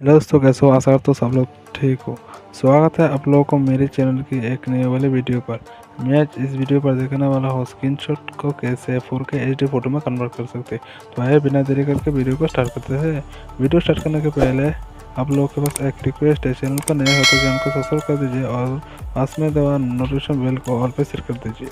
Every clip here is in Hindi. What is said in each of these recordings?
हेलो दोस्तों, कैसे हो? आशा करता हूँ सब लोग ठीक हो। स्वागत है आप लोगों को मेरे चैनल की एक नई वाली वीडियो पर। मैं इस वीडियो पर देखने वाला हूँ स्क्रीनशॉट को कैसे 4K HD फोटो में कन्वर्ट कर सकते हैं। तो आइए बिना देरी करके वीडियो को स्टार्ट करते हैं। वीडियो स्टार्ट करने के पहले आप लोगों के पास एक रिक्वेस्ट है, चैनल पर नए हो तो चैनल को सब्सक्राइब कर दीजिए और पास में दवा नोटिफिकेशन बेल को ऑल पे सेट कर दीजिए।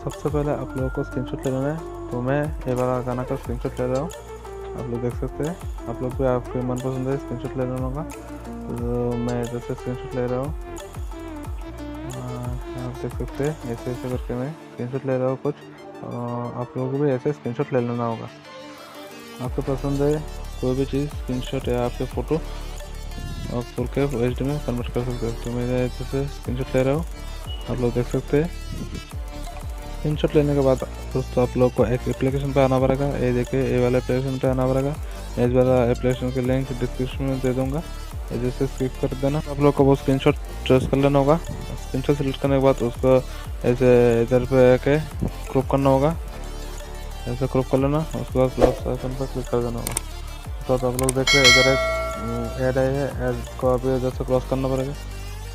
सबसे पहले आप लोगों को स्क्रीनशॉट ले लेना है। तो मैं ये वाला गाना का स्क्रीनशॉट ले रहा हूँ, आप लोग देख सकते हैं। आप लोग भी आपके मनपसंद है स्क्रीनशॉट ले लेना होगा। तो मैं इधर से स्क्रीनशॉट ले रहा हूँ, आप देख सकते हैं। ऐसे ऐसे करके मैं स्क्रीनशॉट ले रहा हूँ कुछ। आप लोगों को भी ऐसे स्क्रीनशॉट ले लेना होगा। आपको पसंद है कोई भी चीज़ स्क्रीनशॉट या आपके फ़ोटो आप 4K HD में कन्वर्ट कर सकते हो। तो मैं इधर से स्क्रीनशॉट ले रहा हूँ, आप लोग देख सकते हैं। स्क्रीनशॉट लेने के बाद दोस्तों आप लोग को एक एप्लीकेशन पे आना पड़ेगा। ये देखिए, ये वाला एप्लीकेशन पे आना पड़ेगा। मैं इस वाला एप्लीकेशन के लिंक डिस्क्रिप्शन में दे दूंगा, जैसे स्किप कर देना। आप लोग को वो स्क्रीनशॉट चॉइस कर लेना होगा। स्क्रीनशॉट सेलेक्ट करने के बाद उसको ऐसे इधर पे आके क्रॉप करना होगा, ऐसे क्रॉप कर लेना। उसके बाद प्लस आइकन पर क्लिक कर देना होगा। तो आप लोग देख रहे हैं इधर एक ऐड आई है, ऐड को अभी इधर से क्रॉस करना पड़ेगा।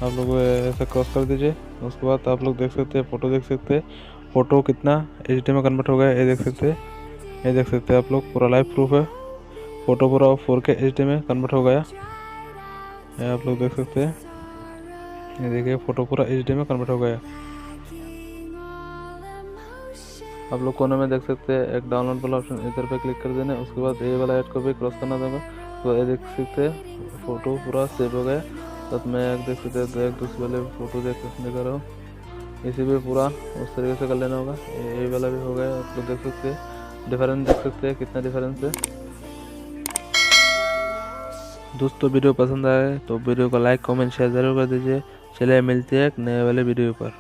आप लोग ऐसे क्रॉस कर दीजिए। उसके बाद आप लोग देख सकते हैं, फ़ोटो देख सकते हैं, फ़ोटो कितना HD में कन्वर्ट हो गया ये देख सकते हैं। ये देख सकते हैं आप लोग, पूरा लाइव प्रूफ है। फ़ोटो पूरा 4K HD में कन्वर्ट हो गया, ये आप लोग देख सकते हैं। ये देखिए, फ़ोटो पूरा HD में कन्वर्ट हो गया। आप लोग कोने में देख सकते हैं एक डाउनलोड वाला ऑप्शन, इधर पे क्लिक कर देना। उसके बाद ये वाला ऐड को भी क्रॉस करना देगा। तो ये देख सकते हैं फ़ोटो पूरा सेव हो गया। तो मैं एक देख सकते हैं, एक दूसरे वाले फ़ोटो दिखा रहा हूँ, इसे भी पूरा उस तरीके से कर लेना होगा। ये वाला भी हो गया। आप लोग देख सकते हैं डिफरेंस, देख सकते हैं कितना डिफरेंस है। दोस्तों वीडियो पसंद आए तो वीडियो को लाइक कमेंट शेयर ज़रूर कर दीजिए। चलिए मिलते हैं एक नए वाले वीडियो पर।